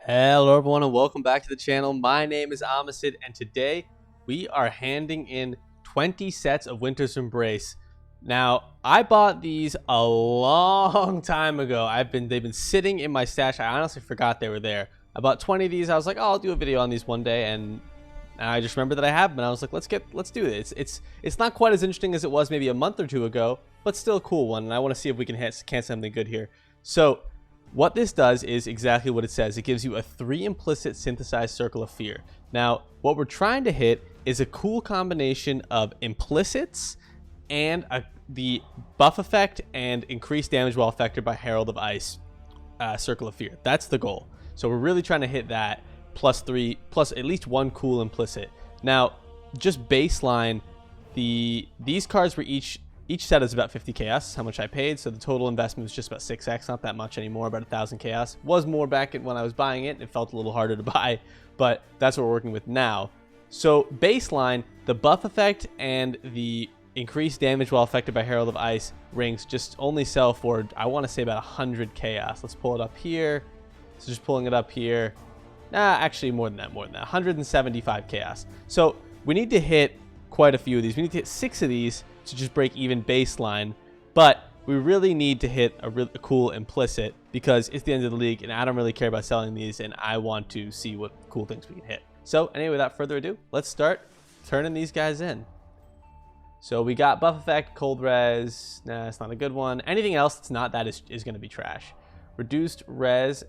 Hello everyone and welcome back to the channel. My name is Amasid and today we are handing in 20 sets of Winter's Embrace. Now, I bought these a long time ago. They've been sitting in my stash. I honestly forgot they were there. I bought 20 of these. I was like, oh, I'll do a video on these one day, and I just remembered that I have them and I was like, let's do this. It's not quite as interesting as it was maybe a month or two ago, but still a cool one, and I want to see if we can something good here. So what this does is exactly what it says. It gives you a 3 implicit synthesized circle of fear. Now, what we're trying to hit is a cool combination of implicits and the buff effect and increased damage while affected by Herald of Ice circle of fear. That's the goal. So we're really trying to hit that plus at least one cool implicit. Now, just baseline, these cards were each set is about 50 chaos, how much I paid, so the total investment was just about 6x, not that much anymore, about 1,000 chaos. Was more back when I was buying it. It felt a little harder to buy, but that's what we're working with now. So baseline, the buff effect and the increased damage while affected by Herald of Ice rings just only sell for, I want to say, about 100 chaos. Let's pull it up here. So just pulling it up here. Actually more than that, 175 chaos. So we need to hit quite a few of these. We need to hit 6 of these to just break even baseline, but we really need to hit a cool implicit because it's the end of the league and I don't really care about selling these and I want to see what cool things we can hit. So anyway, without further ado, let's start turning these guys in. So we got buff effect, cold res, nah, it's not a good one. Anything else that's not that is going to be trash. Reduced res,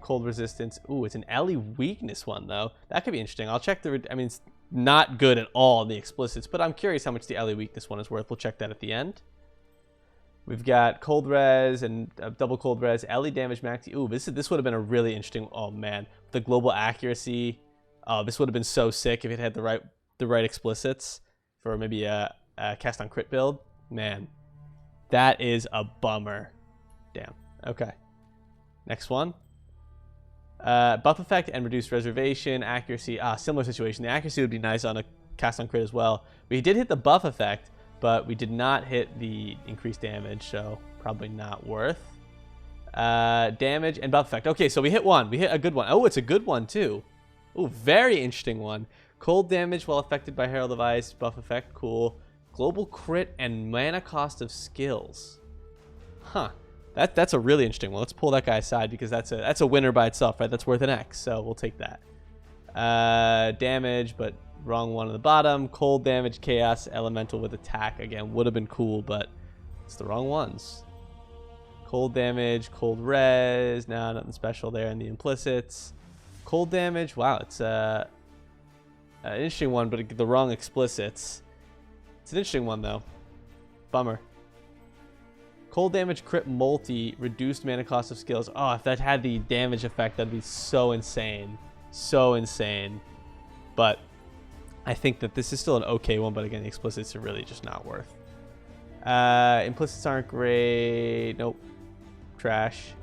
cold resistance. Ooh, it's an Ellie weakness one though. That could be interesting. I'll check I mean, it's not good at all in the explicits, but I'm curious how much the Ellie weakness one is worth. We'll check that at the end. We've got cold res and double cold res, Ellie damage max. Ooh, this would have been a really interesting. Oh man, the global accuracy. Oh, this would have been so sick if it had the right explicits for maybe a cast on crit build. Man, that is a bummer. Damn. Okay. Next one. Buff effect and reduced reservation accuracy. Similar situation. The accuracy would be nice on a cast on crit as well. We did hit the buff effect, but we did not hit the increased damage, so probably not worth. Damage and buff effect. Okay, so we hit one. We hit a good one. Oh, it's a good one too. Oh, very interesting one. Cold damage while affected by Herald of Ice. Buff effect. Cool. Global crit and mana cost of skills. Huh. That's a really interesting one. Let's pull that guy aside because that's a winner by itself, right? That's worth an X, so we'll take that. Damage, but wrong one on the bottom. Cold damage, chaos, elemental with attack. Again, would have been cool, but it's the wrong ones. Cold damage, cold res. No, nothing special there in the implicits. Cold damage. Wow, it's an interesting one, but the wrong explicits. It's an interesting one though. Bummer. Cold damage, crit multi, reduced mana cost of skills. Oh, if that had the damage effect, that'd be so insane. So insane. But I think that this is still an okay one, but again, the explicits are really just not worth. Implicits aren't great. Nope. Trash.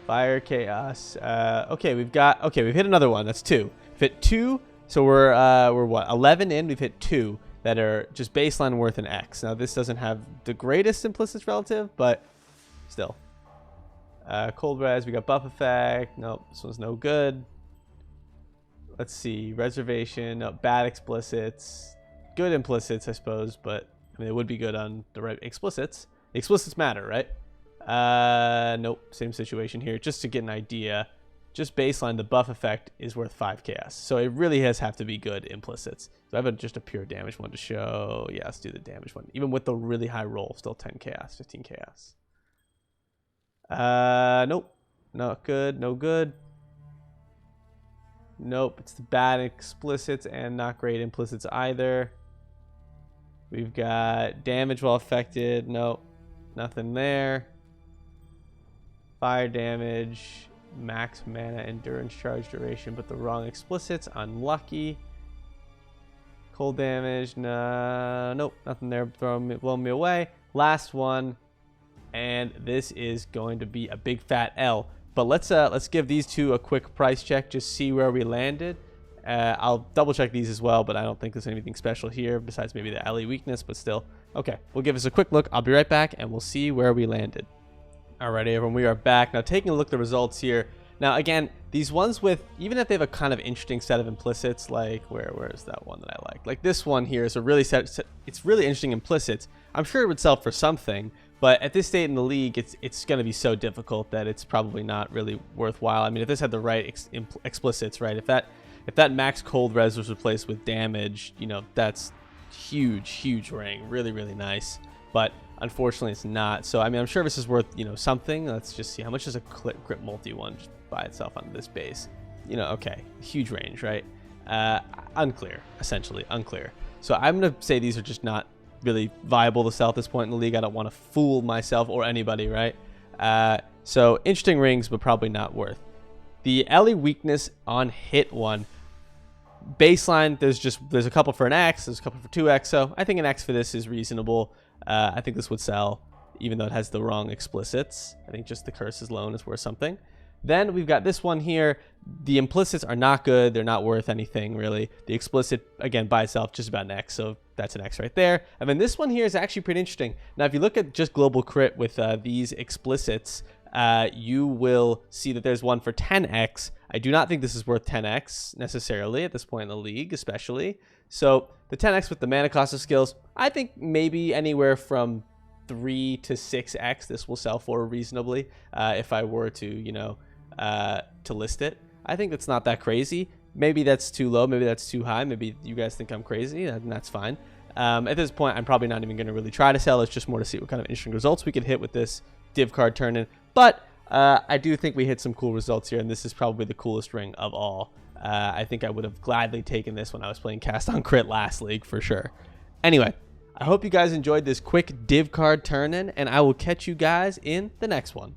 Fire, chaos. Okay, we've hit another one. That's 2. We've hit 2, so we're what? 11 in, we've hit 2. That are just baseline worth an X. Now, this doesn't have the greatest implicits relative, but still. Cold res, we got buff effect. Nope, this one's no good. Let's see, reservation, no, bad explicits. Good implicits, I suppose, but I mean, it would be good on the right explicits. The explicits matter, right? Nope, same situation here. Just to get an idea, just baseline, the buff effect is worth 5 chaos. So it really have to be good implicits. So I have just a pure damage one to show. Yeah, let's do the damage one. Even with the really high roll, still 10 chaos, 15 chaos. Nope. Not good, no good. Nope, it's the bad explicits and not great implicits either. We've got damage while affected. Nope, nothing there. Fire damage. Max mana, endurance, charge duration, but the wrong explicits. Unlucky. Cold damage, nah, nope, nothing there. Blowing me away. Last one, and this is going to be a big fat L. But let's give these two a quick price check, just see where we landed. I'll double check these as well, but I don't think there's anything special here besides maybe the Ellie weakness, but still. Okay, we'll give us a quick look. I'll be right back, and we'll see where we landed. Alrighty, everyone, we are back. Now, taking a look at the results here. Now, again, these ones with, even if they have a kind of interesting set of implicits, like where is that one that I like? Like this one here is a really it's really interesting implicits. I'm sure it would sell for something, but at this state in the league, it's going to be so difficult that it's probably not really worthwhile. I mean, if this had the right explicits, right? If that max cold res was replaced with damage, you know, that's huge ring, really nice. But unfortunately, it's not. So I mean, I'm sure this is worth, you know, something. Let's just see how much is a grip multi one just by itself on this base. You know, okay, huge range, right? Unclear, essentially unclear. So I'm gonna say these are just not really viable to sell at this point in the league. I don't want to fool myself or anybody, right? So interesting rings, but probably not worth. The Ellie weakness on hit one. Baseline, there's a couple for an X, there's a couple for 2X, so I think an X for this is reasonable. I think this would sell, even though it has the wrong explicits. I think just the curses alone is worth something. Then we've got this one here. The implicits are not good. They're not worth anything, really. The explicit, again, by itself, just about an X, so that's an X right there. And then this one here is actually pretty interesting. Now, if you look at just global crit with these explicits, you will see that there's one for 10X. I do not think this is worth 10X necessarily at this point in the league, especially. So the 10X with the mana cost of skills, I think maybe anywhere from 3 to 6X this will sell for reasonably if I were to, you know, to list it. I think that's not that crazy. Maybe that's too low. Maybe that's too high. Maybe you guys think I'm crazy, and that's fine. At this point, I'm probably not even going to really try to sell. It's just more to see what kind of interesting results we could hit with this div card turn-in. But I do think we hit some cool results here, and this is probably the coolest ring of all. I think I would have gladly taken this when I was playing Cast on Crit last league for sure. Anyway, I hope you guys enjoyed this quick div card turn-in, and I will catch you guys in the next one.